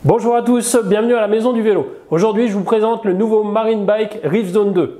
Bonjour à tous, bienvenue à la maison du vélo. Aujourd'hui, je vous présente le nouveau Marine Bike Reef Zone 2.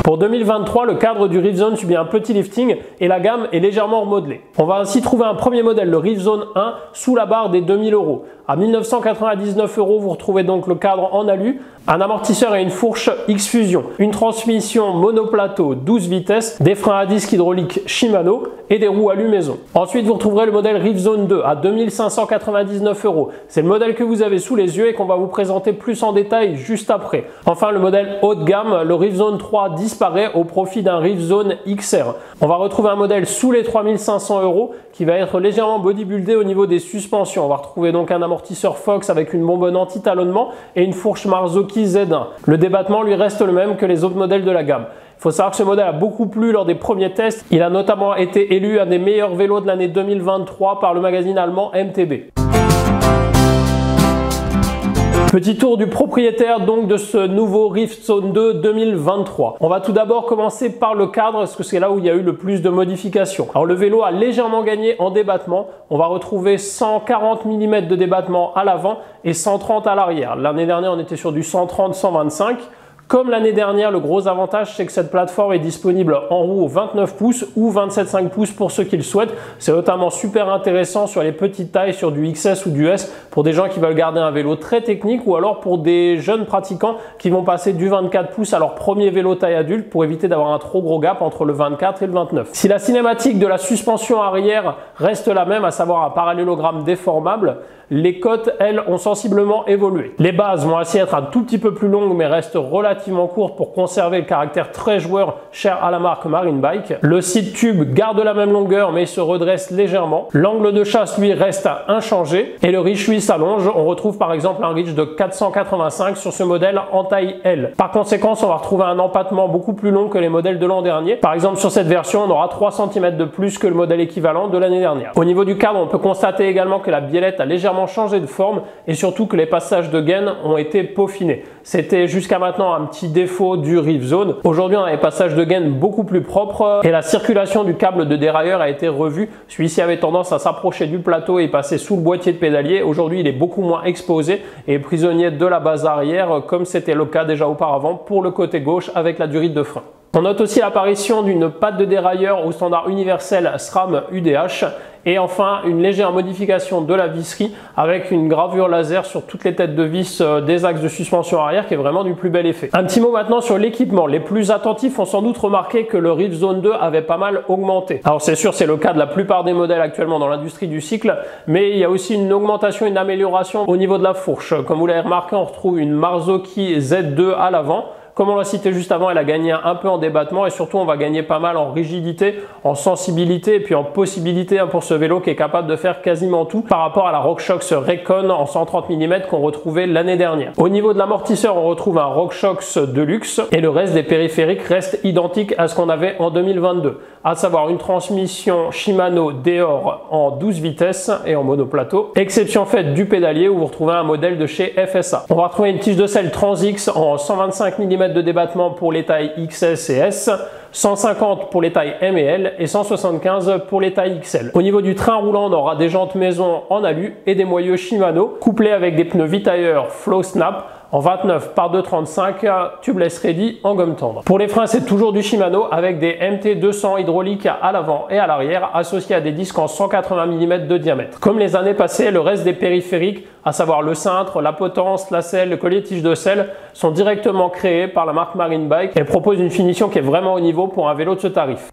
Pour 2023, le cadre du Reef Zone subit un petit lifting et la gamme est légèrement remodelée. On va ainsi trouver un premier modèle, le Reef Zone 1, sous la barre des 2000 €. À 1999 €, vous retrouvez donc le cadre en alu, un amortisseur et une fourche X-Fusion, une transmission monoplateau 12 vitesses, des freins à disque hydrauliques Shimano et des roues alu maison. Ensuite, vous retrouverez le modèle Reef Zone 2 à 2599 €. C'est le modèle que vous avez sous les yeux et qu'on va vous présenter plus en détail juste après. Enfin, le modèle haut de gamme, le Reef Zone 3 disparaît au profit d'un Reef Zone XR. On va retrouver un modèle sous les 3500 € qui va être légèrement bodybuildé au niveau des suspensions. On va retrouver donc un amortisseur Fox avec une bonbonne anti-talonnement et une fourche Marzocchi Z1. Le débattement lui reste le même que les autres modèles de la gamme. Il faut savoir que ce modèle a beaucoup plu lors des premiers tests. Il a notamment été élu un des meilleurs vélos de l'année 2023 par le magazine allemand MTB. Petit tour du propriétaire donc de ce nouveau Reef Zone 2 2023. On va tout d'abord commencer par le cadre parce que c'est là où il y a eu le plus de modifications. Alors le vélo a légèrement gagné en débattement. On va retrouver 140 mm de débattement à l'avant et 130 à l'arrière. L'année dernière on était sur du 130-125. Comme l'année dernière, le gros avantage, c'est que cette plateforme est disponible en roue au 29 pouces ou 27,5 pouces pour ceux qui le souhaitent. C'est notamment super intéressant sur les petites tailles, sur du XS ou du S, pour des gens qui veulent garder un vélo très technique ou alors pour des jeunes pratiquants qui vont passer du 24 pouces à leur premier vélo taille adulte pour éviter d'avoir un trop gros gap entre le 24 et le 29. Si la cinématique de la suspension arrière reste la même, à savoir un parallélogramme déformable, les côtes, elles, ont sensiblement évolué. Les bases vont ainsi être un tout petit peu plus longues mais restent relativement courtes pour conserver le caractère très joueur cher à la marque Marine Bike. Le side tube garde la même longueur mais se redresse légèrement. L'angle de chasse, lui, reste inchangé et le reach, lui, s'allonge. On retrouve par exemple un reach de 485 sur ce modèle en taille L. Par conséquent, on va retrouver un empattement beaucoup plus long que les modèles de l'an dernier. Par exemple, sur cette version, on aura 3 cm de plus que le modèle équivalent de l'année dernière. Au niveau du cadre, on peut constater également que la biellette a légèrement changé de forme et surtout que les passages de gaine ont été peaufinés. C'était jusqu'à maintenant un petit défaut du Reef Zone. Aujourd'hui, on a des passages de gaine beaucoup plus propres et la circulation du câble de dérailleur a été revue. Celui-ci avait tendance à s'approcher du plateau et passer sous le boîtier de pédalier. Aujourd'hui, il est beaucoup moins exposé et prisonnier de la base arrière comme c'était le cas déjà auparavant pour le côté gauche avec la durite de frein. On note aussi l'apparition d'une patte de dérailleur au standard universel SRAM UDH et enfin une légère modification de la visserie avec une gravure laser sur toutes les têtes de vis des axes de suspension arrière qui est vraiment du plus bel effet. Un petit mot maintenant sur l'équipement. Les plus attentifs ont sans doute remarqué que le Reef Zone 2 avait pas mal augmenté. Alors c'est sûr, c'est le cas de la plupart des modèles actuellement dans l'industrie du cycle, mais il y a aussi une augmentation, une amélioration au niveau de la fourche. Comme vous l'avez remarqué, on retrouve une Marzocchi Z2 à l'avant. Comme on l'a cité juste avant, elle a gagné un peu en débattement et surtout on va gagner pas mal en rigidité, en sensibilité et puis en possibilité pour ce vélo qui est capable de faire quasiment tout par rapport à la RockShox Recon en 130 mm qu'on retrouvait l'année dernière. Au niveau de l'amortisseur, on retrouve un RockShox Deluxe et le reste des périphériques reste identique à ce qu'on avait en 2022, à savoir une transmission Shimano Deore en 12 vitesses et en monoplateau, exception faite du pédalier où vous retrouvez un modèle de chez FSA. On va retrouver une tige de selle Transix en 125 mm de débattement pour les tailles XS et S, 150 pour les tailles M et L et 175 pour les tailles XL. Au niveau du train roulant, on aura des jantes maison en alu et des moyeux Shimano couplés avec des pneus Vitailleur Flow Snap en 29 par 235 tubeless ready en gomme tendre. Pour les freins, c'est toujours du Shimano avec des MT200 hydrauliques à l'avant et à l'arrière associés à des disques en 180 mm de diamètre. Comme les années passées, le reste des périphériques, à savoir le cintre, la potence, la selle, le collier tige de selle, sont directement créés par la marque Marine Bike et proposent une finition qui est vraiment au niveau pour un vélo de ce tarif.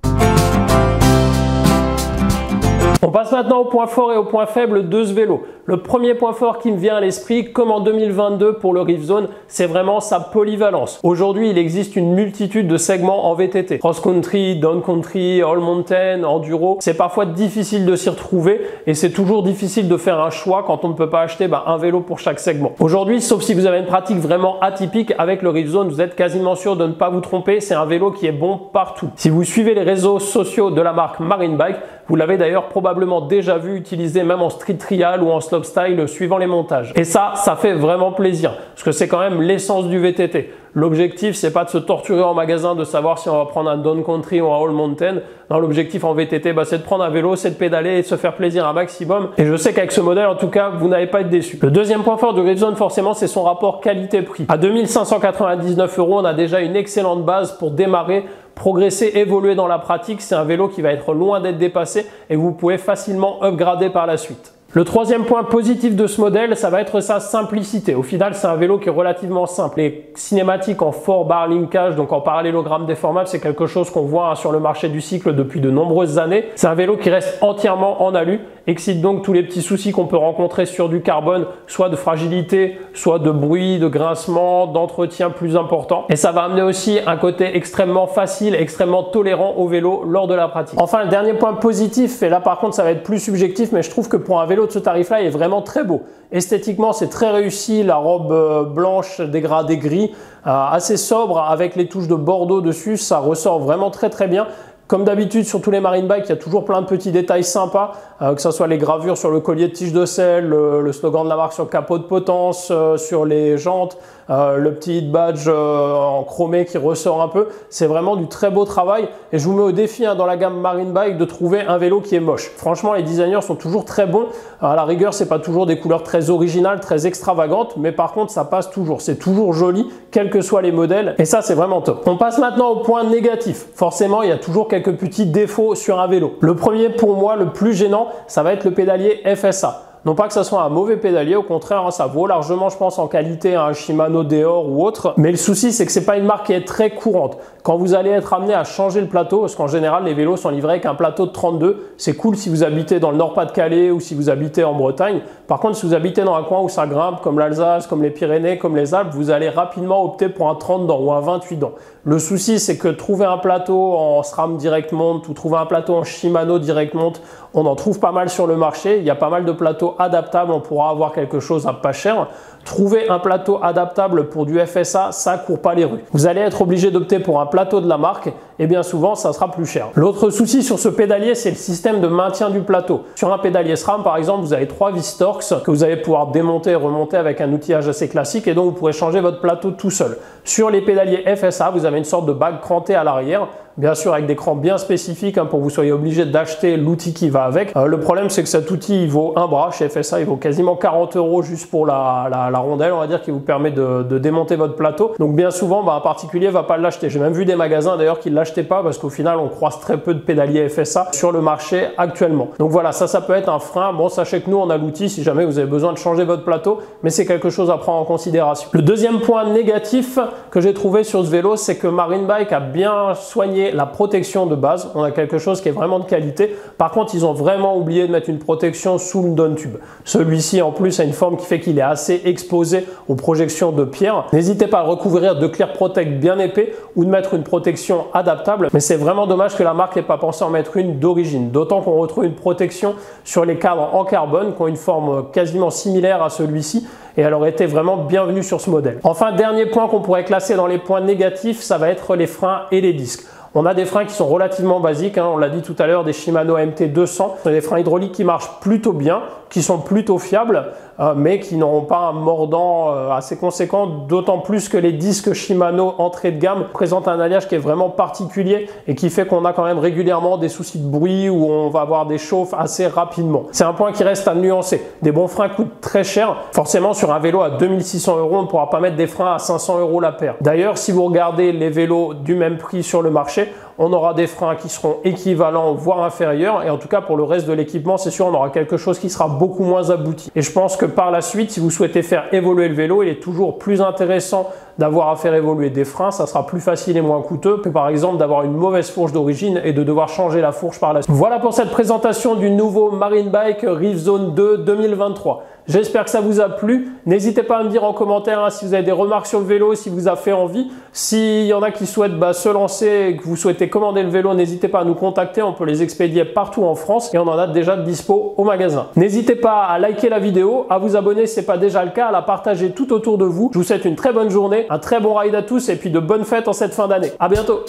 On passe maintenant au point fort et au point faible de ce vélo. Le premier point fort qui me vient à l'esprit, comme en 2022 pour le Reef Zone, c'est vraiment sa polyvalence. Aujourd'hui, il existe une multitude de segments en VTT. Cross-country, down-country, all-mountain, enduro. C'est parfois difficile de s'y retrouver et c'est toujours difficile de faire un choix quand on ne peut pas acheter un vélo pour chaque segment. Aujourd'hui, sauf si vous avez une pratique vraiment atypique avec le Reef Zone, vous êtes quasiment sûr de ne pas vous tromper. C'est un vélo qui est bon partout. Si vous suivez les réseaux sociaux de la marque Marine Bike, vous l'avez d'ailleurs probablement déjà vu utilisé même en street trial ou en slopestyle suivant les montages. Et ça fait vraiment plaisir parce que c'est quand même l'essence du VTT. L'objectif, c'est pas de se torturer en magasin, de savoir si on va prendre un down country ou un all mountain. Non, l'objectif en VTT, c'est de prendre un vélo, c'est de pédaler et de se faire plaisir un maximum. Et je sais qu'avec ce modèle, en tout cas, vous n'allez pas être déçu. Le deuxième point fort du Riftzone, forcément, c'est son rapport qualité-prix. À 2599 €, on a déjà une excellente base pour démarrer, progresser, évoluer dans la pratique. C'est un vélo qui va être loin d'être dépassé et vous pouvez facilement upgrader par la suite. Le troisième point positif de ce modèle, ça va être sa simplicité. Au final, c'est un vélo qui est relativement simple. Les cinématiques en 4-bar linkage, donc en parallélogramme déformable, c'est quelque chose qu'on voit sur le marché du cycle depuis de nombreuses années. C'est un vélo qui reste entièrement en alu, excite donc tous les petits soucis qu'on peut rencontrer sur du carbone, soit de fragilité, soit de bruit, de grincement, d'entretien plus important. Et ça va amener aussi un côté extrêmement facile, extrêmement tolérant au vélo lors de la pratique. Enfin, le dernier point positif, et là par contre ça va être plus subjectif, mais je trouve que pour un vélo de ce tarif-là, il est vraiment très beau. Esthétiquement, c'est très réussi, la robe blanche dégradée gris, assez sobre avec les touches de bordeaux dessus, ça ressort vraiment très bien. Comme d'habitude sur tous les marine bikes, il y a toujours plein de petits détails sympas, que ce soit les gravures sur le collier de tige de selle, le slogan de la marque sur le capot de potence, sur les jantes, le petit hit badge en chromé qui ressort un peu. C'est vraiment du très beau travail et je vous mets au défi dans la gamme marine bike de trouver un vélo qui est moche. Franchement, les designers sont toujours très bons. À la rigueur, c'est pas toujours des couleurs très originales, très extravagantes, mais par contre, ça passe toujours. C'est toujours joli, quels que soient les modèles et ça, c'est vraiment top. On passe maintenant au point négatif. Forcément, il y a toujours quelques petits défauts sur un vélo. Le premier, pour moi, le plus gênant, ça va être le pédalier FSA. Non pas que ça soit un mauvais pédalier, au contraire, ça vaut largement, je pense, en qualité un Shimano Deore ou autre. Mais le souci, c'est que c'est pas une marque qui est très courante. Quand vous allez être amené à changer le plateau, parce qu'en général, les vélos sont livrés avec un plateau de 32, c'est cool si vous habitez dans le Nord-Pas-de-Calais ou si vous habitez en Bretagne. Par contre, si vous habitez dans un coin où ça grimpe, comme l'Alsace, comme les Pyrénées, comme les Alpes, vous allez rapidement opter pour un 30 dents ou un 28 dents. Le souci, c'est que trouver un plateau en SRAM Direct Mount ou trouver un plateau en Shimano Direct Mount, on en trouve pas mal sur le marché. Il y a pas mal de plateaux adaptables, on pourra avoir quelque chose à pas cher. Trouver un plateau adaptable pour du FSA, ça court pas les rues. Vous allez être obligé d'opter pour un plateau de la marque et bien souvent ça sera plus cher. L'autre souci sur ce pédalier, c'est le système de maintien du plateau. Sur un pédalier SRAM par exemple, vous avez 3 vis Torx que vous allez pouvoir démonter et remonter avec un outillage assez classique et donc vous pourrez changer votre plateau tout seul. Sur les pédaliers FSA, vous avez une sorte de bague crantée à l'arrière. Bien sûr avec des crans bien spécifiques pour que vous soyez obligé d'acheter l'outil qui va avec. Le problème c'est que cet outil il vaut un bras, chez FSA il vaut quasiment 40 € juste pour la rondelle on va dire qui vous permet de démonter votre plateau. Donc bien souvent un particulier va pas l'acheter. J'ai même vu des magasins d'ailleurs qui ne l'achetaient pas parce qu'au final on croise très peu de pédaliers FSA sur le marché actuellement. Donc voilà, ça peut être un frein. Bon, sachez que nous on a l'outil si jamais vous avez besoin de changer votre plateau, mais c'est quelque chose à prendre en considération. Le deuxième point négatif que j'ai trouvé sur ce vélo, c'est que Marine Bike a bien soigné la protection de base. On a quelque chose qui est vraiment de qualité. Par contre, ils ont vraiment oublié de mettre une protection sous le down tube. Celui-ci, en plus, a une forme qui fait qu'il est assez exposé aux projections de pierre. N'hésitez pas à recouvrir de Clear Protect bien épais ou de mettre une protection adaptable. Mais c'est vraiment dommage que la marque n'ait pas pensé en mettre une d'origine. D'autant qu'on retrouve une protection sur les cadres en carbone qui ont une forme quasiment similaire à celui-ci. Et elle aurait été vraiment bienvenue sur ce modèle. Enfin, dernier point qu'on pourrait classer dans les points négatifs, ça va être les freins et les disques. On a des freins qui sont relativement basiques, on l'a dit tout à l'heure, des Shimano MT200. C'est des freins hydrauliques qui marchent plutôt bien, qui sont plutôt fiables, mais qui n'auront pas un mordant assez conséquent, d'autant plus que les disques Shimano entrée de gamme présentent un alliage qui est vraiment particulier et qui fait qu'on a quand même régulièrement des soucis de bruit où on va avoir des chauffes assez rapidement. C'est un point qui reste à nuancer. Des bons freins coûtent très cher. Forcément, sur un vélo à 2600 €, on ne pourra pas mettre des freins à 500 € la paire. D'ailleurs, si vous regardez les vélos du même prix sur le marché, on aura des freins qui seront équivalents, voire inférieurs. Et en tout cas, pour le reste de l'équipement, c'est sûr, on aura quelque chose qui sera beaucoup moins abouti. Et je pense que par la suite, si vous souhaitez faire évoluer le vélo, il est toujours plus intéressant d'avoir à faire évoluer des freins. Ça sera plus facile et moins coûteux que par exemple d'avoir une mauvaise fourche d'origine et de devoir changer la fourche par la suite. Voilà pour cette présentation du nouveau Marine Bike Riftzone 2 2023. J'espère que ça vous a plu. N'hésitez pas à me dire en commentaire si vous avez des remarques sur le vélo, si vous a fait envie. S'il y en a qui souhaitent se lancer et que vous souhaitez commander le vélo, n'hésitez pas à nous contacter. On peut les expédier partout en France et on en a déjà de dispo au magasin. N'hésitez pas à liker la vidéo, à vous abonner si ce n'est pas déjà le cas, à la partager tout autour de vous. Je vous souhaite une très bonne journée, un très bon ride à tous et puis de bonnes fêtes en cette fin d'année. À bientôt!